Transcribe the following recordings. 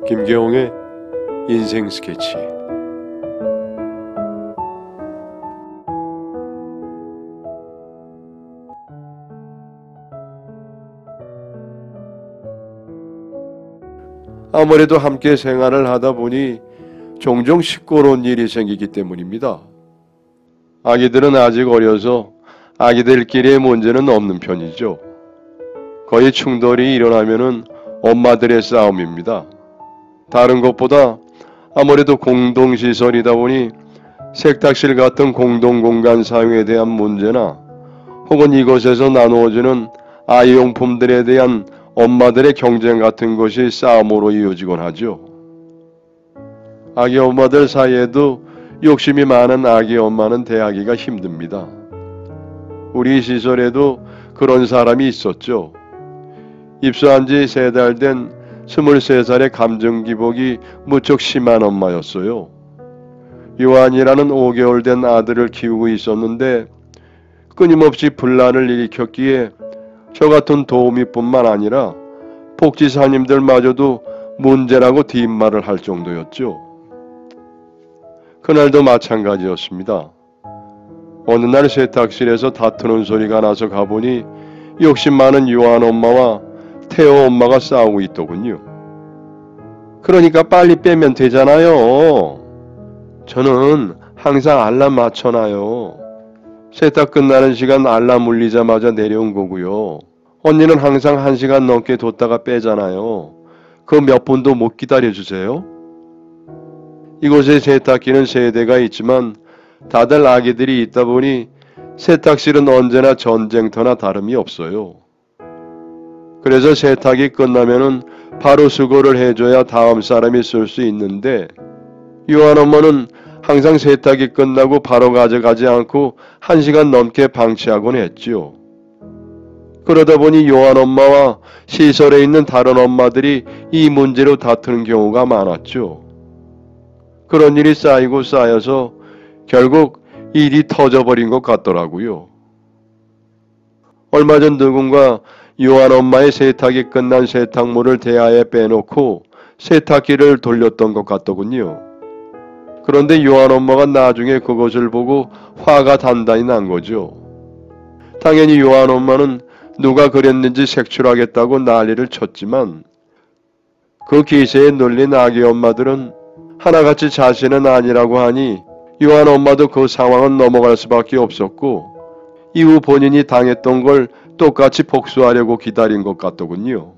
김계홍의 인생 스케치. 아무래도 함께 생활을 하다 보니 종종 시끄러운 일이 생기기 때문입니다. 아기들은 아직 어려서 아기들끼리의 문제는 없는 편이죠. 거의 충돌이 일어나면은 엄마들의 싸움입니다. 다른 것보다 아무래도 공동시설이다 보니 세탁실 같은 공동공간 사용에 대한 문제나 혹은 이곳에서 나누어지는 아이용품들에 대한 엄마들의 경쟁 같은 것이 싸움으로 이어지곤 하죠. 아기 엄마들 사이에도 욕심이 많은 아기 엄마는 대하기가 힘듭니다. 우리 시설에도 그런 사람이 있었죠. 입사한 지 3달 된 23살의 감정기복이 무척 심한 엄마였어요. 요한이라는 5개월 된 아들을 키우고 있었는데 끊임없이 분란을 일으켰기에 저 같은 도우미뿐만 아니라 복지사님들마저도 문제라고 뒷말을 할 정도였죠. 그날도 마찬가지였습니다. 어느 날 세탁실에서 다투는 소리가 나서 가보니 욕심 많은 요한 엄마와 태호 엄마가 싸우고 있더군요. 그러니까 빨리 빼면 되잖아요. 저는 항상 알람 맞춰놔요. 세탁 끝나는 시간 알람 울리자마자 내려온 거고요. 언니는 항상 1시간 넘게 뒀다가 빼잖아요. 그 몇 분도 못 기다려주세요. 이곳에 세탁기는 3대가 있지만 다들 아기들이 있다 보니 세탁실은 언제나 전쟁터나 다름이 없어요. 그래서 세탁이 끝나면은 바로 수거를 해줘야 다음 사람이 쓸 수 있는데 요한 엄마는 항상 세탁이 끝나고 바로 가져가지 않고 1시간 넘게 방치하곤 했지요. 그러다 보니 요한 엄마와 시설에 있는 다른 엄마들이 이 문제로 다투는 경우가 많았죠. 그런 일이 쌓이고 쌓여서 결국 일이 터져버린 것 같더라고요. 얼마 전 누군가 요한 엄마의 세탁이 끝난 세탁물을 대야에 빼놓고 세탁기를 돌렸던 것 같더군요. 그런데 요한 엄마가 나중에 그것을 보고 화가 단단히 난 거죠. 당연히 요한 엄마는 누가 그랬는지 색출하겠다고 난리를 쳤지만 그 기세에 눌린 아기 엄마들은 하나같이 자신은 아니라고 하니 요한 엄마도 그 상황은 넘어갈 수밖에 없었고 이후 본인이 당했던 걸 똑같이 복수하려고 기다린 것 같더군요.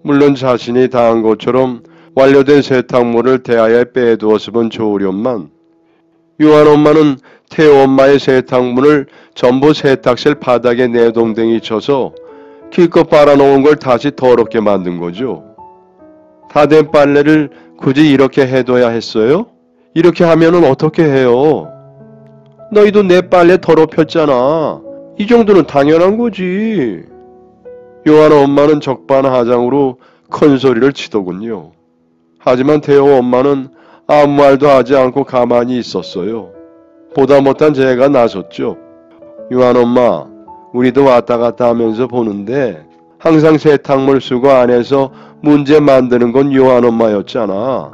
물론 자신이 당한 것처럼 완료된 세탁물을 대야에 빼두었으면 좋으련만 요한 엄마는 태호 엄마의 세탁물을 전부 세탁실 바닥에 내동댕이 쳐서 기껏 빨아놓은 걸 다시 더럽게 만든 거죠. 다 된 빨래를 굳이 이렇게 해둬야 했어요? 이렇게 하면은 어떻게 해요? 너희도 내 빨래 더럽혔잖아. 이 정도는 당연한 거지. 요한 엄마는 적반하장으로 큰 소리를 치더군요. 하지만 태호 엄마는 아무 말도 하지 않고 가만히 있었어요. 보다 못한 제가 나섰죠. 요한 엄마, 우리도 왔다 갔다 하면서 보는데 항상 세탁물 수거 안 해서 문제 만드는 건 요한 엄마였잖아.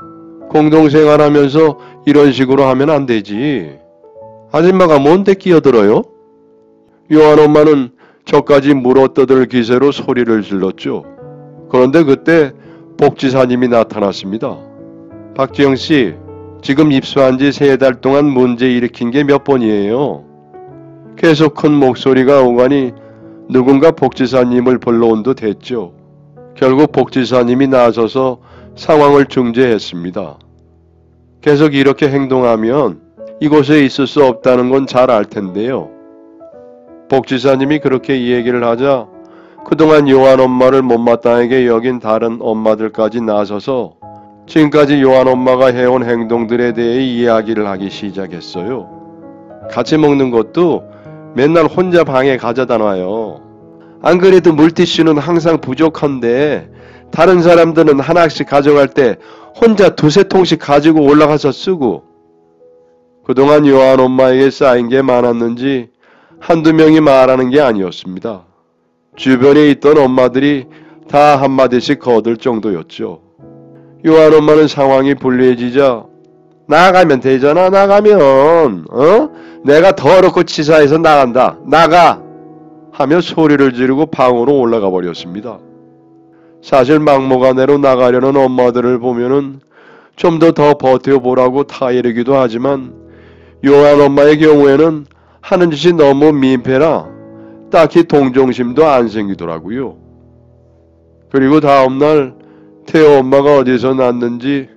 공동생활하면서 이런 식으로 하면 안 되지. 아줌마가 뭔데 끼어들어요? 요한 엄마는 저까지 물어뜯을 기세로 소리를 질렀죠. 그런데 그때 복지사님이 나타났습니다. 박지영씨, 지금 입수한 지 3달 동안 문제 일으킨 게 몇 번이에요? 계속 큰 목소리가 오가니 누군가 복지사님을 불러온 듯 했죠. 결국 복지사님이 나서서 상황을 중재했습니다. 계속 이렇게 행동하면 이곳에 있을 수 없다는 건 잘 알 텐데요. 복지사님이 그렇게 이 얘기를 하자 그동안 요한 엄마를 못마땅하게 여긴 다른 엄마들까지 나서서 지금까지 요한 엄마가 해온 행동들에 대해 이야기를 하기 시작했어요. 같이 먹는 것도 맨날 혼자 방에 가져다 놔요. 안 그래도 물티슈는 항상 부족한데 다른 사람들은 하나씩 가져갈 때 혼자 2-3통씩 가지고 올라가서 쓰고 그동안 요한 엄마에게 쌓인 게 많았는지 한두 명이 말하는 게 아니었습니다. 주변에 있던 엄마들이 다 한마디씩 거들 정도였죠. 요한 엄마는 상황이 불리해지자 나가면 되잖아. 나가면 내가 더럽고 치사해서 나간다. 나가! 하며 소리를 지르고 방으로 올라가 버렸습니다. 사실 막무가내로 나가려는 엄마들을 보면은 좀 더 버텨보라고 타이르기도 하지만 요한 엄마의 경우에는 하는 짓이 너무 민폐라 딱히 동정심도 안 생기더라고요. 그리고 다음날 태호 엄마가 어디서 났는지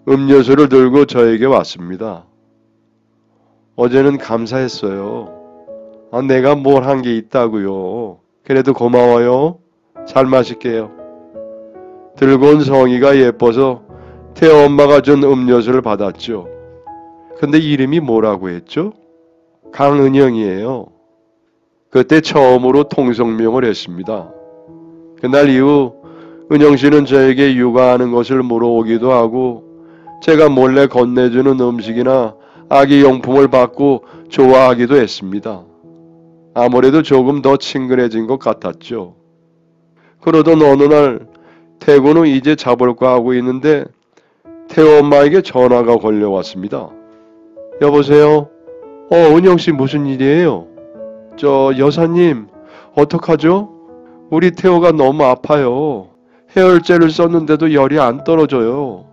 음료수를 들고 저에게 왔습니다. 어제는 감사했어요. 내가 뭘 한 게 있다고요. 그래도 고마워요. 잘 마실게요. 들고 온 성의가 예뻐서 태호 엄마가 준 음료수를 받았죠. 근데 이름이 뭐라고 했죠? 강은영이에요. 그때 처음으로 통성명을 했습니다. 그날 이후 은영 씨는 저에게 육아하는 것을 물어오기도 하고 제가 몰래 건네주는 음식이나 아기 용품을 받고 좋아하기도 했습니다. 아무래도 조금 더 친근해진 것 같았죠. 그러던 어느 날 퇴근 후 이제 자볼까 하고 있는데 태호 엄마에게 전화가 걸려왔습니다. 여보세요? 은영씨 무슨 일이에요? 여사님 어떡하죠? 우리 태호가 너무 아파요. 해열제를 썼는데도 열이 안 떨어져요.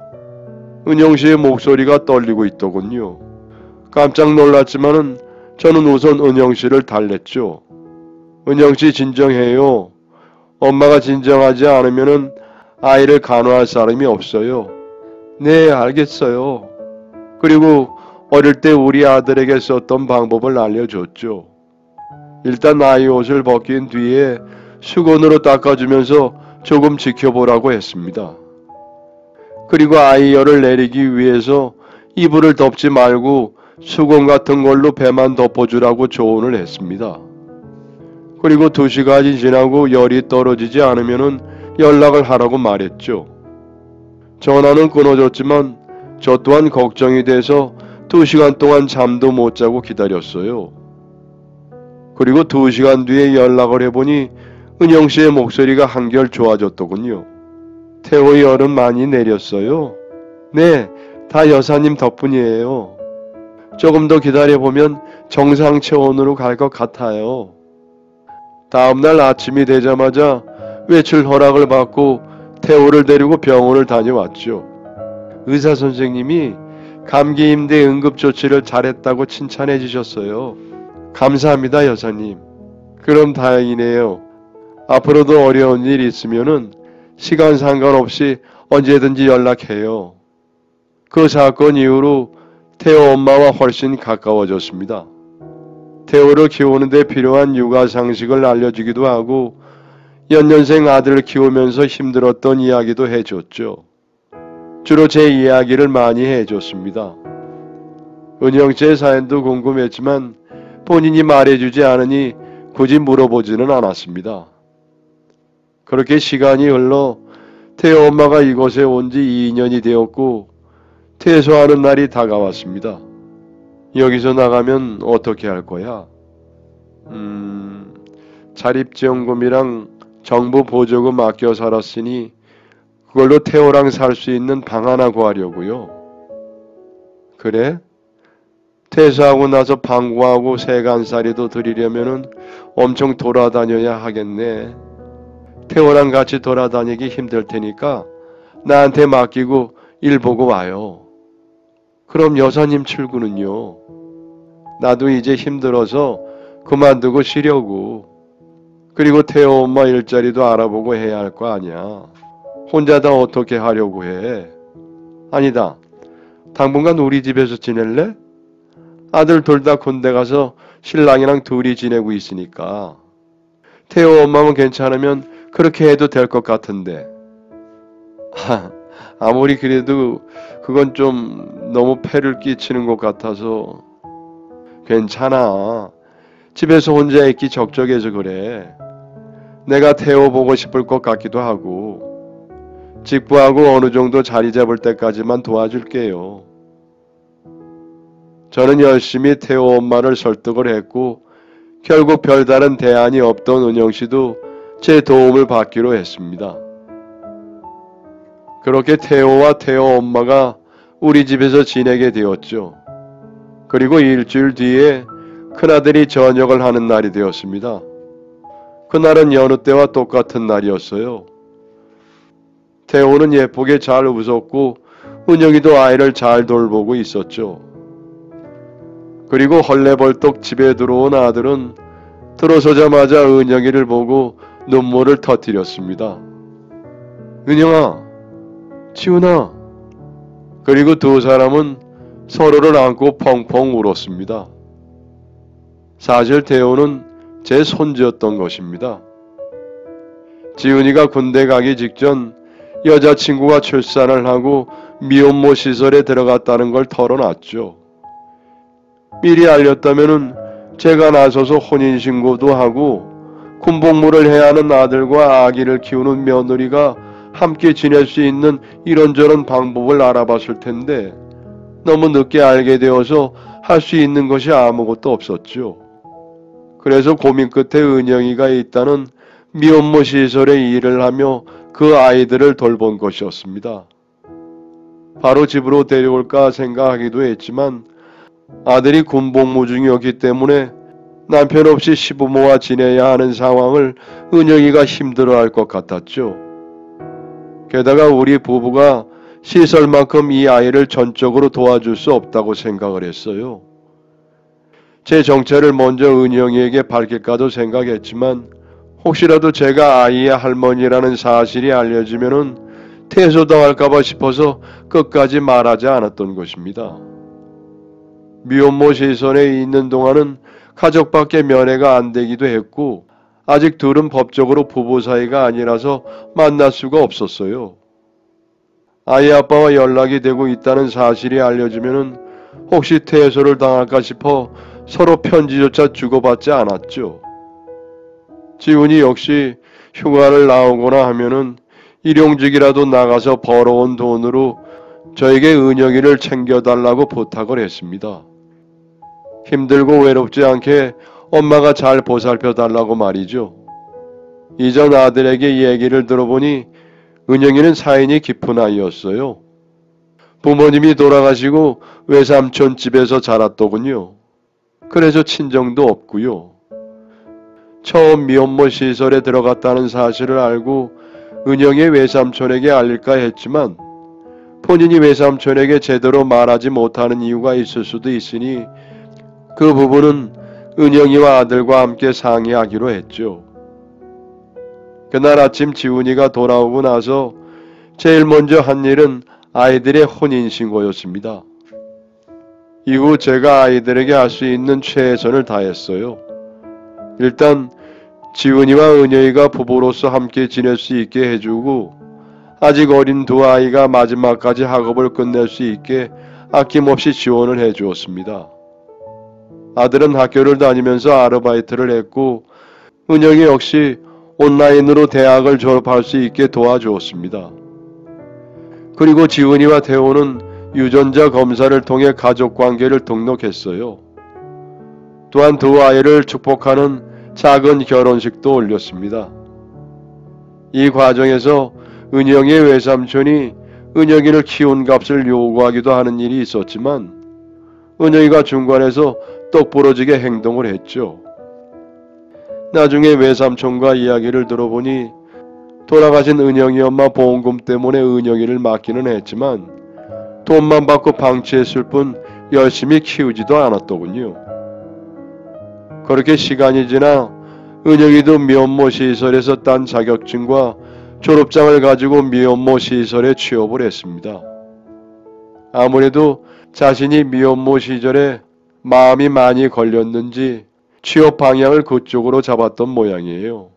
은영씨의 목소리가 떨리고 있더군요. 깜짝 놀랐지만은 저는 우선 은영씨를 달랬죠. 은영씨 진정해요. 엄마가 진정하지 않으면은 아이를 간호할 사람이 없어요. 네, 알겠어요. 그리고 어릴 때 우리 아들에게 썼던 방법을 알려줬죠. 일단 아이 옷을 벗긴 뒤에 수건으로 닦아주면서 조금 지켜보라고 했습니다. 그리고 아이 열을 내리기 위해서 이불을 덮지 말고 수건 같은 걸로 배만 덮어주라고 조언을 했습니다. 그리고 2시간이 지나고 열이 떨어지지 않으면 연락을 하라고 말했죠. 전화는 끊어졌지만 저 또한 걱정이 돼서 2시간 동안 잠도 못 자고 기다렸어요. 그리고 2시간 뒤에 연락을 해보니 은영씨의 목소리가 한결 좋아졌더군요. 태호의 열은 많이 내렸어요. 네, 다 여사님 덕분이에요. 조금 더 기다려보면 정상 체온으로 갈 것 같아요. 다음날 아침이 되자마자 외출 허락을 받고 태호를 데리고 병원을 다녀왔죠. 의사 선생님이 감기 임대 응급조치를 잘했다고 칭찬해 주셨어요. 감사합니다, 여사님. 그럼 다행이네요. 앞으로도 어려운 일 있으면은 시간 상관없이 언제든지 연락해요. 그 사건 이후로 태호 엄마와 훨씬 가까워졌습니다. 태호를 키우는 데 필요한 육아 상식을 알려주기도 하고 연년생 아들을 키우면서 힘들었던 이야기도 해줬죠. 주로 제 이야기를 많이 해줬습니다. 은영씨의 사연도 궁금했지만 본인이 말해주지 않으니 굳이 물어보지는 않았습니다. 그렇게 시간이 흘러 태호 엄마가 이곳에 온 지 2년이 되었고 퇴소하는 날이 다가왔습니다. 여기서 나가면 어떻게 할 거야? 자립지원금이랑 정부 보조금 아껴 살았으니 그걸로 태호랑 살 수 있는 방 하나 구하려고요. 그래? 퇴소하고 나서 방 구하고 세간살이도 드리려면은 엄청 돌아다녀야 하겠네. 태호랑 같이 돌아다니기 힘들 테니까 나한테 맡기고 일 보고 와요. 그럼 여사님 출근은요? 나도 이제 힘들어서 그만두고 쉬려고. 그리고 태호 엄마 일자리도 알아보고 해야 할 거 아니야. 혼자 다 어떻게 하려고 해? 아니다. 당분간 우리 집에서 지낼래? 아들 둘 다 군대 가서 신랑이랑 둘이 지내고 있으니까. 태호 엄마만 괜찮으면 그렇게 해도 될 것 같은데. 아무리 그래도 그건 좀 너무 폐를 끼치는 것 같아서. 괜찮아. 집에서 혼자 있기 적적해서 그래. 내가 태호 보고 싶을 것 같기도 하고. 직부하고 어느 정도 자리 잡을 때까지만 도와줄게요. 저는 열심히 태호 엄마를 설득을 했고 결국 별다른 대안이 없던 은영씨도 제 도움을 받기로 했습니다. 그렇게 태호와 태호 엄마가 우리 집에서 지내게 되었죠. 그리고 일주일 뒤에 큰아들이 전역을 하는 날이 되었습니다. 그날은 여느 때와 똑같은 날이었어요. 태호는 예쁘게 잘 웃었고 은영이도 아이를 잘 돌보고 있었죠. 그리고 헐레벌떡 집에 들어온 아들은 들어서자마자 은영이를 보고 눈물을 터뜨렸습니다. 은영아, 지훈아. 그리고 두 사람은 서로를 안고 펑펑 울었습니다. 사실 태호는 제 손주였던 것입니다. 지훈이가 군대 가기 직전 여자친구가 출산을 하고 미혼모 시설에 들어갔다는 걸 털어놨죠. 미리 알렸다면은 제가 나서서 혼인신고도 하고 군복무를 해야 하는 아들과 아기를 키우는 며느리가 함께 지낼 수 있는 이런저런 방법을 알아봤을 텐데 너무 늦게 알게 되어서 할 수 있는 것이 아무것도 없었죠. 그래서 고민 끝에 은영이가 있다는 미혼모 시설에 일을 하며 그 아이들을 돌본 것이었습니다. 바로 집으로 데려올까 생각하기도 했지만 아들이 군복무 중이었기 때문에 남편 없이 시부모와 지내야 하는 상황을 은영이가 힘들어할 것 같았죠. 게다가 우리 부부가 시설만큼 이 아이를 전적으로 도와줄 수 없다고 생각을 했어요. 제 정체를 먼저 은영이에게 밝힐까도 생각했지만 혹시라도 제가 아이의 할머니라는 사실이 알려지면은 퇴소당할까봐 싶어서 끝까지 말하지 않았던 것입니다. 미혼모 시설에 있는 동안은 가족밖에 면회가 안 되기도 했고 아직 둘은 법적으로 부부 사이가 아니라서 만날 수가 없었어요. 아이 아빠와 연락이 되고 있다는 사실이 알려지면은 혹시 퇴소를 당할까 싶어 서로 편지조차 주고받지 않았죠. 지훈이 역시 휴가를 나오거나 하면은 일용직이라도 나가서 벌어온 돈으로 저에게 은영이를 챙겨달라고 부탁을 했습니다. 힘들고 외롭지 않게 엄마가 잘 보살펴달라고 말이죠. 이전 아들에게 얘기를 들어보니 은영이는 사인이 깊은 아이였어요. 부모님이 돌아가시고 외삼촌 집에서 자랐더군요. 그래서 친정도 없고요. 처음 미혼모 시설에 들어갔다는 사실을 알고 은영의 외삼촌에게 알릴까 했지만 본인이 외삼촌에게 제대로 말하지 못하는 이유가 있을 수도 있으니 그 부분은 은영이와 아들과 함께 상의하기로 했죠. 그날 아침 지훈이가 돌아오고 나서 제일 먼저 한 일은 아이들의 혼인신고였습니다. 이후 제가 아이들에게 할 수 있는 최선을 다했어요. 일단 지훈이와 은영이가 부부로서 함께 지낼 수 있게 해주고 아직 어린 두 아이가 마지막까지 학업을 끝낼 수 있게 아낌없이 지원을 해주었습니다. 아들은 학교를 다니면서 아르바이트를 했고 은영이 역시 온라인으로 대학을 졸업할 수 있게 도와주었습니다. 그리고 지훈이와 태호는 유전자 검사를 통해 가족관계를 등록했어요. 또한 두 아이를 축복하는 작은 결혼식도 올렸습니다. 이 과정에서 은영이의 외삼촌이 은영이를 키운 값을 요구하기도 하는 일이 있었지만 은영이가 중간에서 똑부러지게 행동을 했죠. 나중에 외삼촌과 이야기를 들어보니 돌아가신 은영이 엄마 보험금 때문에 은영이를 맡기는 했지만 돈만 받고 방치했을 뿐 열심히 키우지도 않았더군요. 그렇게 시간이 지나 은영이도 미혼모 시설에서 딴 자격증과 졸업장을 가지고 미혼모 시설에 취업을 했습니다. 아무래도 자신이 미혼모 시절에 마음이 많이 걸렸는지 취업 방향을 그쪽으로 잡았던 모양이에요.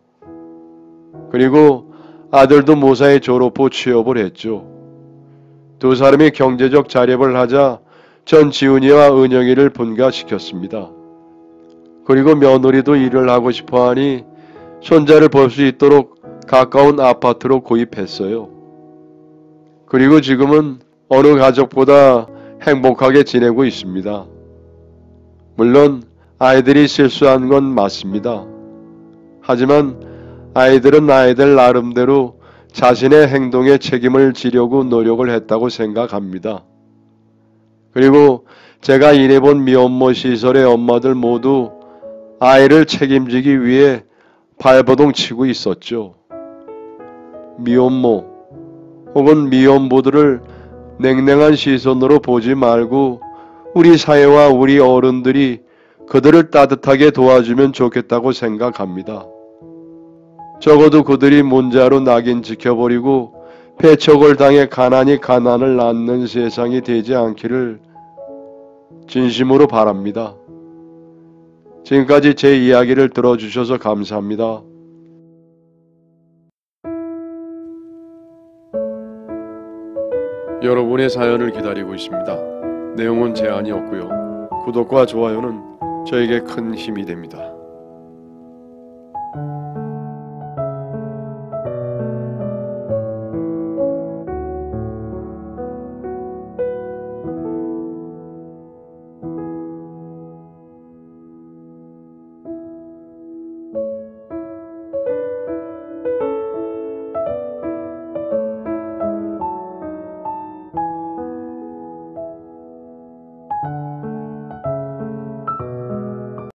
그리고 아들도 무사히 졸업 후 취업을 했죠. 두 사람이 경제적 자립을 하자 전 지훈이와 은영이를 분가시켰습니다. 그리고 며느리도 일을 하고 싶어하니 손자를 볼 수 있도록 가까운 아파트로 구입했어요. 그리고 지금은 어느 가족보다 행복하게 지내고 있습니다. 물론 아이들이 실수한 건 맞습니다. 하지만 아이들은 아이들 나름대로 자신의 행동에 책임을 지려고 노력을 했다고 생각합니다. 그리고 제가 일해본 미혼모 시설의 엄마들 모두 아이를 책임지기 위해 발버둥 치고 있었죠. 미혼모 혹은 미혼부들을 냉랭한 시선으로 보지 말고 우리 사회와 우리 어른들이 그들을 따뜻하게 도와주면 좋겠다고 생각합니다. 적어도 그들이 문자로 낙인 지켜버리고 배척을 당해 가난이 가난을 낳는 세상이 되지 않기를 진심으로 바랍니다. 지금까지 제 이야기를 들어주셔서 감사합니다. 여러분의 사연을 기다리고 있습니다. 내용은 제한이 없고요. 구독과 좋아요는 저에게 큰 힘이 됩니다.